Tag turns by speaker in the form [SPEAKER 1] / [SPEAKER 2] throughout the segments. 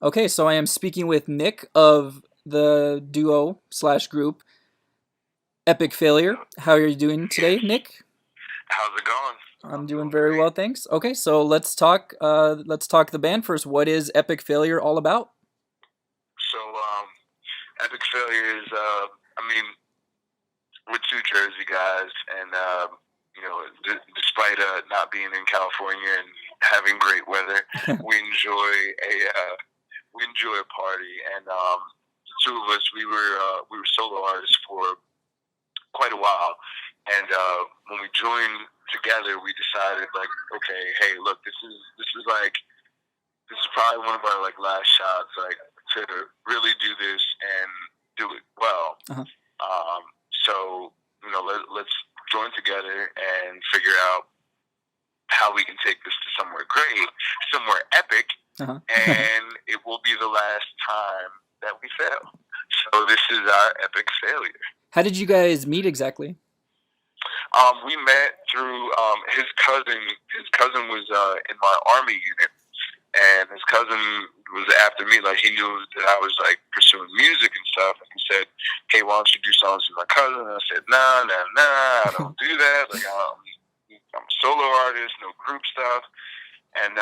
[SPEAKER 1] Okay, so I am speaking with Nick of the duo slash group Epic Failure. How are you doing today,
[SPEAKER 2] Yes.
[SPEAKER 1] Nick?
[SPEAKER 2] How's it going?
[SPEAKER 1] I'm
[SPEAKER 2] I'm
[SPEAKER 1] doing
[SPEAKER 2] doing
[SPEAKER 1] very
[SPEAKER 2] great.
[SPEAKER 1] well, thanks. Okay, so let's talk. Let's talk the band first. What is Epic Failure all about?
[SPEAKER 2] So, Epic Failure is, I mean, we're two Jersey guys, and, despite not being in California and having great weather, we enjoy we enjoy a party. And the two of us, we were solo artists for quite a while. And when we joined together, we decided, like, okay, hey, look, this is probably one of our like last shots, like, to really do this and do it well.
[SPEAKER 1] Uh-huh.
[SPEAKER 2] Um, so let's join together and figure out how we can take this to somewhere great, somewhere epic,
[SPEAKER 1] Uh-huh.
[SPEAKER 2] and it will be the last time that we fail. So this is our epic failure.
[SPEAKER 1] How did you guys meet exactly?
[SPEAKER 2] We met through his cousin. His cousin was in my army unit, and his cousin was after me. Like, he knew that I was like pursuing music and stuff, and he said, "Hey, why don't you do songs with my cousin?" And I said, "Nah, nah, nah, I don't do that. Like, I'm a solo artist, no group stuff." And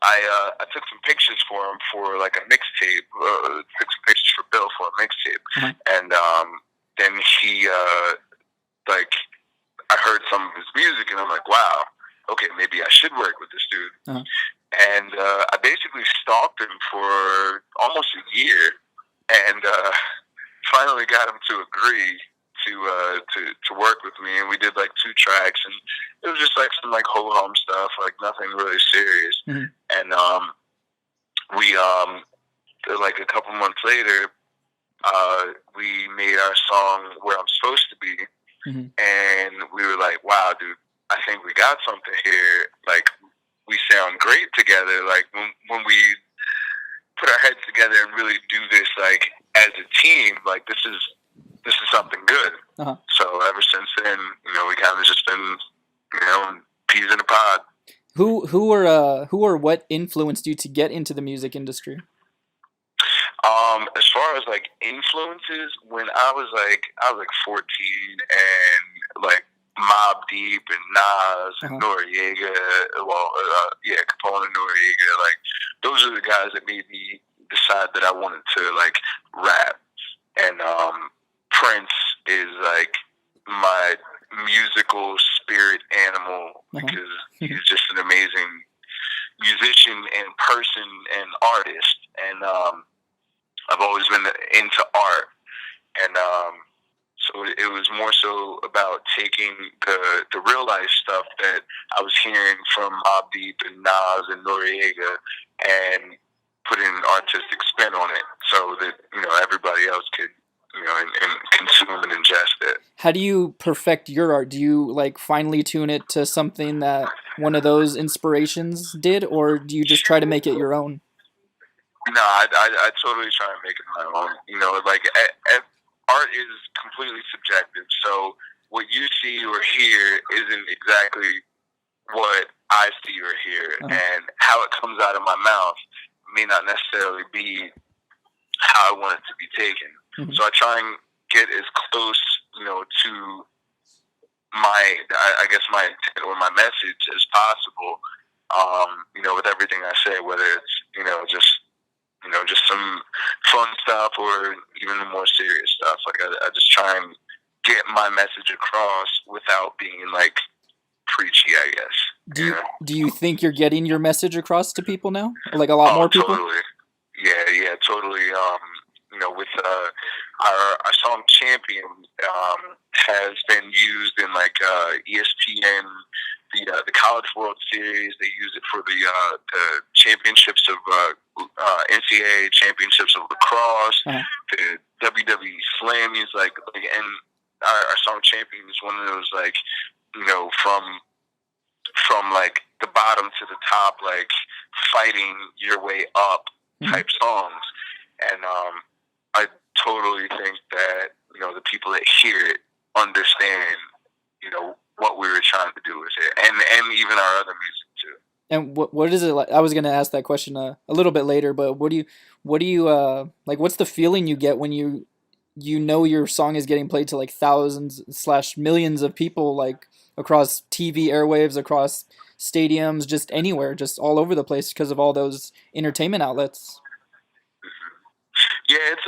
[SPEAKER 2] I took some pictures for him for like a mixtape. Took some pictures for Bill for a mixtape,
[SPEAKER 1] Uh-huh.
[SPEAKER 2] and then he like, I heard some of his music, and I'm like, wow, okay, maybe I should work with this dude.
[SPEAKER 1] Uh-huh.
[SPEAKER 2] And I basically stalked him for almost a year, and finally got him to agree to work with me. And we did like 2 tracks, and it was just like some like ho hum stuff, like nothing really serious.
[SPEAKER 1] Mhm.
[SPEAKER 2] And we like a couple months later, we made our song "Where I'm Supposed to Be."
[SPEAKER 1] Mhm.
[SPEAKER 2] And we were like, wow, dude, I think we got something here. Like, we sound great together. Like, when we put our heads together and really do this, like, as a team, like, this is something good.
[SPEAKER 1] Uh-huh.
[SPEAKER 2] So ever since then, we kind of just been, peas in a pod.
[SPEAKER 1] Who or what influenced you to get into the music industry?
[SPEAKER 2] As far as like influences, when I was like 14, and like Mob Deep and Nas and
[SPEAKER 1] Uh-huh.
[SPEAKER 2] Noriega, Capone and Noriega, like, those are the guys that made me decide that I wanted to like rap. And Prince is like my musical spirit animal,
[SPEAKER 1] Uh-huh.
[SPEAKER 2] because he's just an amazing musician and person and artist. And I've always been into art, and so it was more so about taking the real life stuff that I was hearing from Mobb Deep and Nas and Noriega, and putting an artistic spin on it, so that everybody else could and consume and ingest it.
[SPEAKER 1] How do you perfect your art? Do you like finely tune it to something that one of those inspirations did, or do you just try to make it your own?
[SPEAKER 2] No, I totally try and make it my own. Like, art is completely subjective. So what you see or hear isn't exactly what I see or hear,
[SPEAKER 1] Uh-huh.
[SPEAKER 2] and how it comes out of my mouth may not necessarily be how I want it to be taken.
[SPEAKER 1] Mhm.
[SPEAKER 2] So I try and get as close, to I guess my intent or my message as possible. With everything I say, whether it's just some fun stuff or even the more serious stuff. Like, I just try and get my message across without being like preachy, I guess.
[SPEAKER 1] Do you think you're getting your message across to people now? Like a lot
[SPEAKER 2] Oh,
[SPEAKER 1] more people?
[SPEAKER 2] totally. Yeah, totally. With our song "Champion" has been used in like ESPN, the College World Series. They use it for the championships of NCAA championships of lacrosse,
[SPEAKER 1] Uh-huh.
[SPEAKER 2] the WWE Slammies. And our song "Champion" is one of those, like, from like the bottom to the top, like fighting your way up
[SPEAKER 1] Mhm.
[SPEAKER 2] type songs. And I totally think that the people that hear it understand what we were trying to do with it, and even our other music too.
[SPEAKER 1] And what is it like? I was gonna ask that question a little bit later, but what do you like? What's the feeling you get when you know your song is getting played to like thousands slash millions of people, like across TV airwaves, across stadiums, just anywhere, just all over the place because of all those entertainment outlets.
[SPEAKER 2] Yeah, it's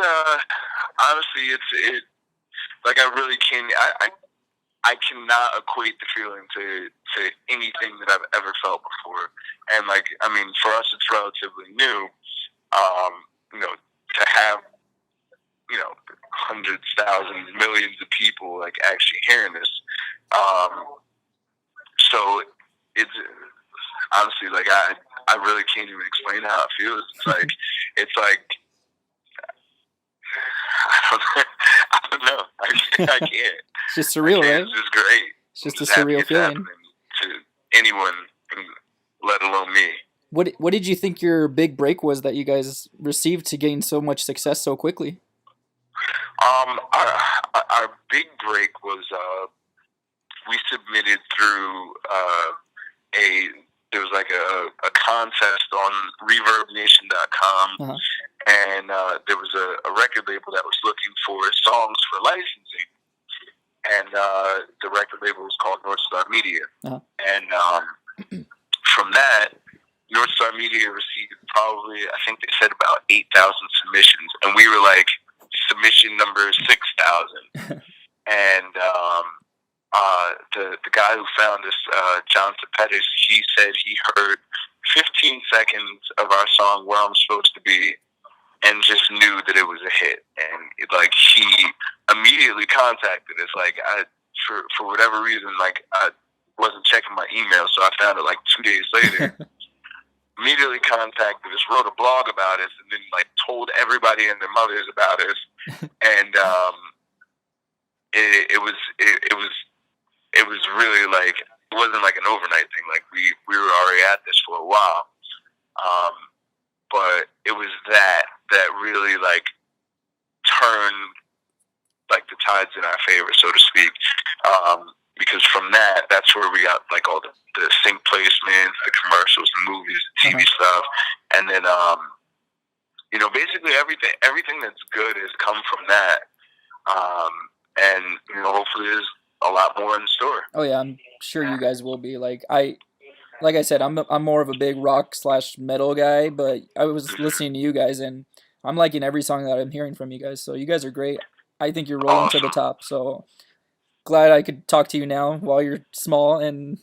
[SPEAKER 2] honestly, it like I really can I cannot equate the feeling to anything that I've ever felt before. And like, I mean, for us, it's relatively new. Um, to have hundreds, thousands, millions of people like actually hearing this. Um, so it's honestly like I really can't even explain how it feels. It's like I don't know. I can't.
[SPEAKER 1] It's just surreal, right?
[SPEAKER 2] It's just great.
[SPEAKER 1] It's just
[SPEAKER 2] I'm
[SPEAKER 1] a
[SPEAKER 2] just happy
[SPEAKER 1] surreal
[SPEAKER 2] it's
[SPEAKER 1] feeling.
[SPEAKER 2] happening to anyone, let alone me.
[SPEAKER 1] What did you think your big break was that you guys received to gain so much success so quickly?
[SPEAKER 2] Our big break was we submitted through a there was like a contest on ReverbNation.com, and there was a record label that was looking for songs for licensing, and the record label was called North Star Media, and from that, North Star Media received probably, I think they said about 8,000 submissions, and we were like submission number 6,000. And the guy who found us, John Pettis, he said he heard 15 seconds of our song "Where I'm Supposed to Be" and just knew that it was a hit. And like he immediately contacted us. Like for whatever reason, like I wasn't checking my email, so I found it like 2 days later. Immediately contacted us, wrote a blog about us, and then like told everybody and their mothers about us. And it was really like it wasn't like an overnight thing. Like we were already at this for a while, but it was that really like turned like the tides in our favor, so to speak. Because from that's where we got like all the sync placements, the commercials, the movies, the TV stuff, and then basically everything that's good has come from that. And hopefully there's a lot more in store.
[SPEAKER 1] Oh yeah, I'm sure you guys will be. Like I said, I'm more of a big rock slash metal guy, but I was listening to you guys and I'm liking every song that I'm hearing from you guys. So you guys are great. I think you're rolling to the top. So glad I could talk to you now while you're small and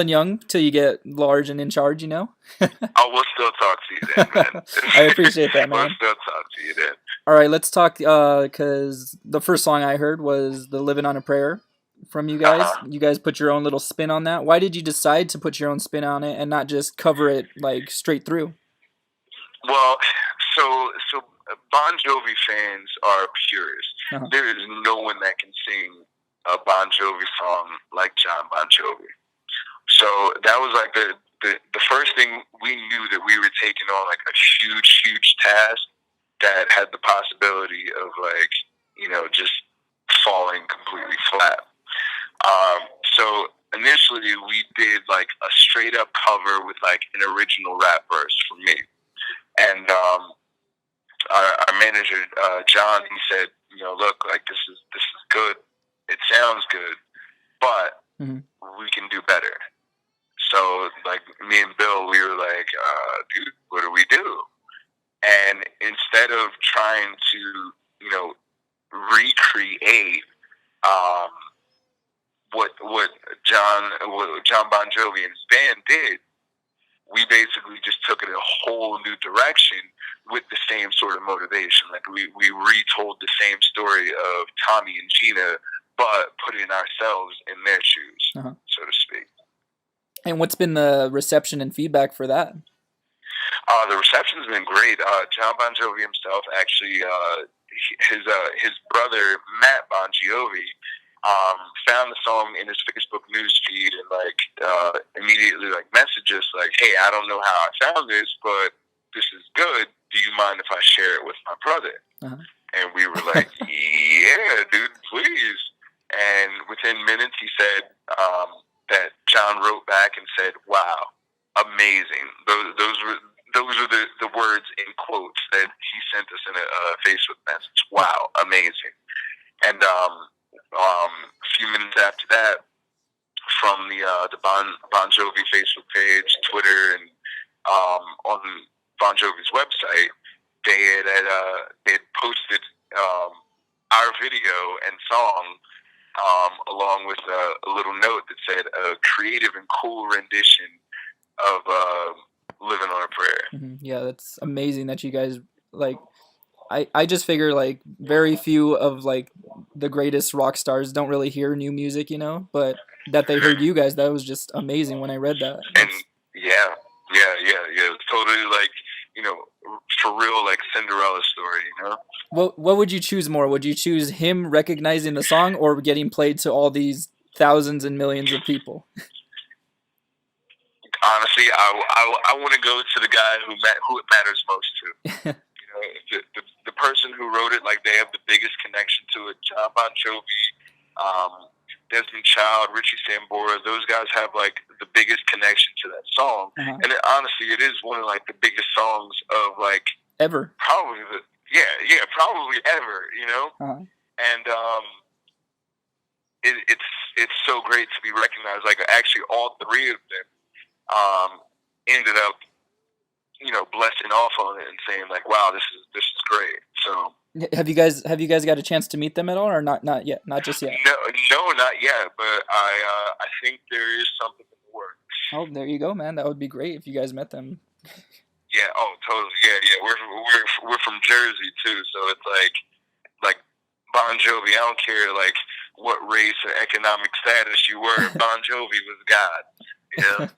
[SPEAKER 1] young till you get large and in charge,
[SPEAKER 2] Oh, we'll still talk to you then, man.
[SPEAKER 1] I appreciate that, man.
[SPEAKER 2] We'll still talk to you then.
[SPEAKER 1] All right, let's talk, because the first song I heard was the Living on a Prayer from you guys. You guys put your own little spin on that. Why did you decide to put your own spin on it and not just cover it like straight through?
[SPEAKER 2] Well, so Bon Jovi fans are purists. There is no one that can sing a Bon Jovi song like Jon Bon Jovi. So that was like the first thing we knew, that we were taking on like a huge task that had the possibility of like, just falling completely flat. So initially we did like a straight up cover with like an original rap verse from me. And our manager, John, he said, look, like this is good. It sounds good, but we can do better. So like me and Bill, we were like, dude, what do we do? And instead of trying to, recreate what Jon Bon Jovi and his band did, we basically just took it a whole new direction with the same sort of motivation. Like we retold the same story of Tommy and Gina, but putting ourselves in their shoes, so to speak.
[SPEAKER 1] And what's been the reception and feedback for that?
[SPEAKER 2] The reception's been great. Jon Bon Jovi himself, actually, his brother Matt Bon Jovi found the song in his Facebook news feed and like immediately like messaged us like, "Hey, I don't know how I found this, but this is good. Do you mind if I share it with my brother?" And we were like, "Yeah, dude, please." And within minutes, he said that John wrote back and said, "Wow, amazing. Those were the words in quotes that he sent us in a Facebook message. Wow, amazing. And a few minutes after that, from the Bon Jovi Facebook page, Twitter, and on Bon Jovi's website, they had posted our video and song along with a little note that said a creative and cool rendition of "Living on a Prayer."
[SPEAKER 1] Mm-hmm. Yeah, that's amazing that you guys like. I just figure like very few of like the greatest rock stars don't really hear new music, you know, but that they heard you guys, that was just amazing when I read that.
[SPEAKER 2] And yeah. It's totally like, for real, like Cinderella story, you know?
[SPEAKER 1] What would you choose more? Would you choose him recognizing the song or getting played to all these thousands and millions of people?
[SPEAKER 2] Honestly, I want to go to the guy who it matters most to. The person who wrote it, like, they have the biggest connection to it. Jon Bon Jovi, Desmond Child, Richie Sambora, those guys have like the biggest connection to that song.
[SPEAKER 1] Uh-huh.
[SPEAKER 2] And honestly, it is one of like the biggest songs of like
[SPEAKER 1] ever.
[SPEAKER 2] Probably probably ever. You know,
[SPEAKER 1] uh-huh.
[SPEAKER 2] And it's so great to be recognized. Like, actually, all three of them ended up, blessing off on it and saying like, "Wow, this is great." So,
[SPEAKER 1] have you guys got a chance to meet them at all, or not yet? Not just yet.
[SPEAKER 2] No, not yet. But I think there is something in the works.
[SPEAKER 1] Oh, there you go, man. That would be great if you guys met them.
[SPEAKER 2] Yeah. Oh, totally. Yeah. We're from Jersey too, so it's like Bon Jovi. I don't care like what race or economic status you were. Bon Jovi was God. Yeah.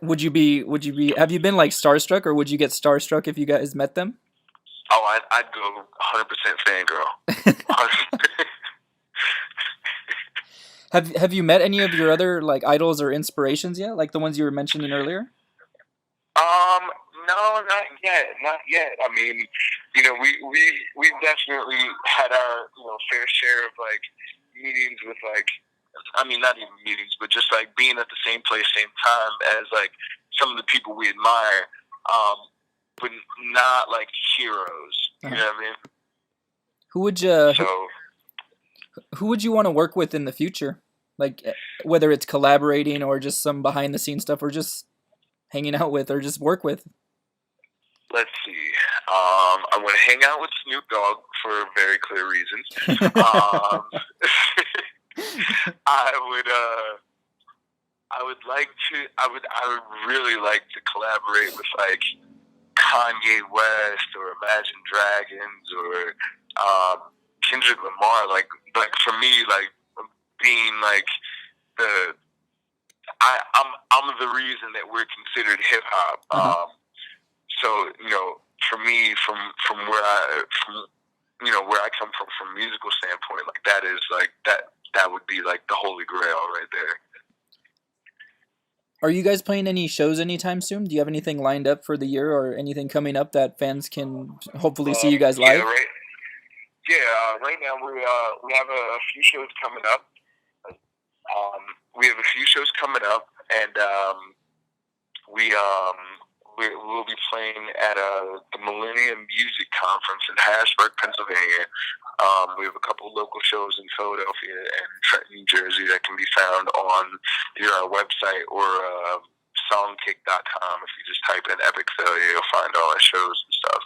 [SPEAKER 1] Would you be? Have you been like starstruck, or would you get starstruck if you guys met them?
[SPEAKER 2] Oh, I'd go 100% fangirl.
[SPEAKER 1] Have you met any of your other like idols or inspirations yet? Like the ones you were mentioning earlier?
[SPEAKER 2] No, not yet. I mean, we definitely had our fair share of like meetings with like, I mean, not even meetings, but just like being at the same place, same time as like some of the people we admire, but not like heroes. You know what I mean?
[SPEAKER 1] Who would you want to work with in the future? Like whether it's collaborating or just some behind the scenes stuff, or just hanging out with, or just work with.
[SPEAKER 2] Let's see. I want to hang out with Snoop Dogg for very clear reasons. I would really like to collaborate with like Kanye West or Imagine Dragons or Kendrick Lamar. Like for me, like being like I'm the reason that we're considered hip hop. So for me, from where I come from musical standpoint, like that is like that would be like the holy grail right there.
[SPEAKER 1] Are you guys playing any shows anytime soon? Do you have anything lined up for the year, or anything coming up that fans can hopefully see you guys live?
[SPEAKER 2] Right now we have a few shows coming up. And we'll be playing at the Millennium Music Conference in Harrisburg, Pennsylvania. We have a couple of local shows in Philadelphia and Trenton, New Jersey that can be found on either our website or songkick.com. If you just type in Epoch Failure, you'll find all our shows and stuff.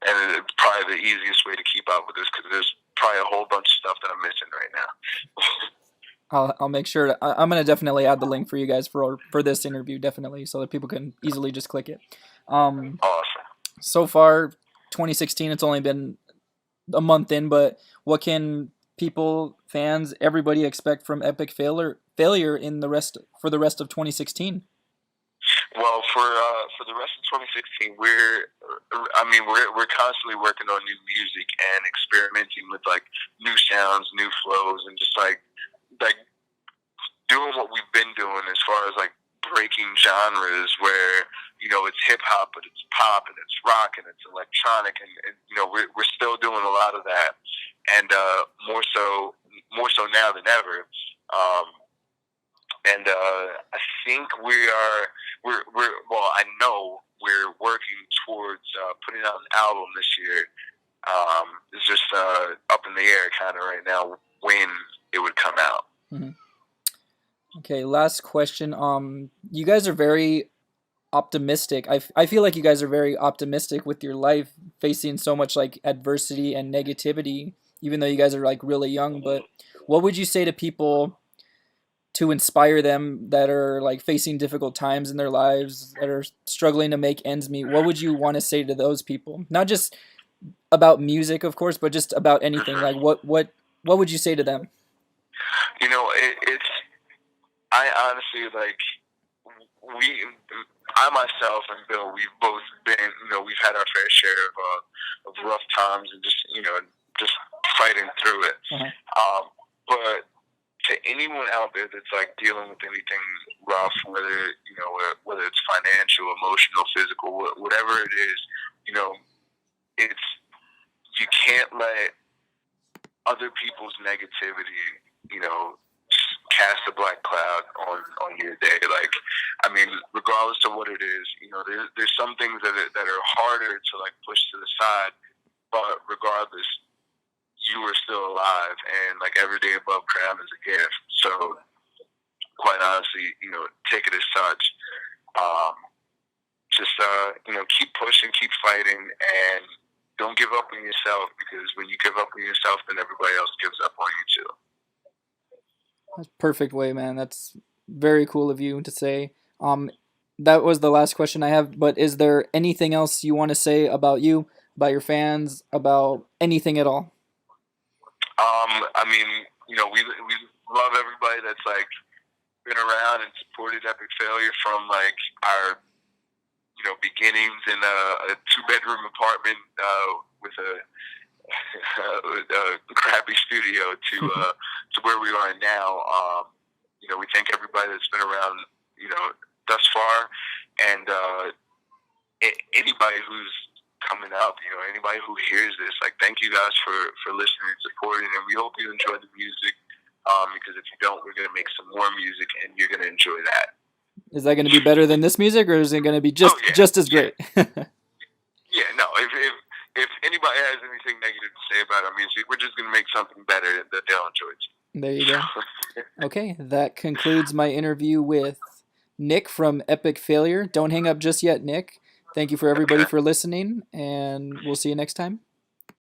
[SPEAKER 2] And it's probably the easiest way to keep up with this, because there's probably a whole bunch of stuff that I'm missing right now.
[SPEAKER 1] I'll make sure I'm gonna definitely add the link for you guys for this interview, definitely, so that people can easily just click it.
[SPEAKER 2] Awesome.
[SPEAKER 1] So far, 2016, it's only been a month in, but what can people, fans, everybody expect from Epoch Failure in the rest of 2016?
[SPEAKER 2] Well, for the rest of 2016, we're constantly working on new music and experimenting with like new sounds, new flows, and just like doing what we've been doing as far as like breaking genres where it's hip hop, but it's pop and it's rock and it's electronic, and we're still doing a lot of that, and more so now than ever. and I think we're well. I know we're working towards putting out an album this year. It's just up in the air kind of right now when it would come out.
[SPEAKER 1] Mm-hmm. Okay, last question. You guys are very optimistic. I feel like you guys are very optimistic with your life, facing so much like adversity and negativity, even though you guys are like really young. But what would you say to people to inspire them that are like facing difficult times in their lives, that are struggling to make ends meet? What would you want to say to those people? Not just about music, of course, but just about anything. Like what would you say to them?
[SPEAKER 2] You know, it's I honestly like we. I myself and Bill, we've both been, we've had our fair share of rough times and just fighting through it.
[SPEAKER 1] Uh-huh.
[SPEAKER 2] But to anyone out there that's like dealing with anything rough, whether it's financial, emotional, physical, whatever it is, it's you can't let other people's negativity, cast a black cloud on your day. Like, I mean, regardless of what it is, there's some things that are harder to like push to the side, but regardless, you are still alive, and like every day above ground is a gift. So, quite honestly, take it as such. Keep pushing, keep fighting, and don't give up on yourself, because when you give up on yourself, then everybody else gives up on you too.
[SPEAKER 1] That's a perfect way, man. That's very cool of you to say. That was the last question I have, but is there anything else you want to say about you, about your fans, about anything at all?
[SPEAKER 2] I mean, we love everybody that's like been around and supported Epoch Failure from like our beginnings in a 2-bedroom apartment with a crappy studio to where we are now. We thank everybody that's been around, thus far, and anybody who's coming up, anybody who hears this, like, thank you guys for listening and supporting, and we hope you enjoy the music, because if you don't, we're going to make some more music, and you're going to enjoy that.
[SPEAKER 1] Is that going to be better than this music, or is it going to be just as great?
[SPEAKER 2] Yeah, no, if anybody has anything negative to say about our music, we're just going to make something better that they'll enjoy too.
[SPEAKER 1] There you go. Okay, that concludes my interview with Nick from Epoch Failure. Don't hang up just yet, Nick. Thank you for everybody for listening, and we'll see you next time.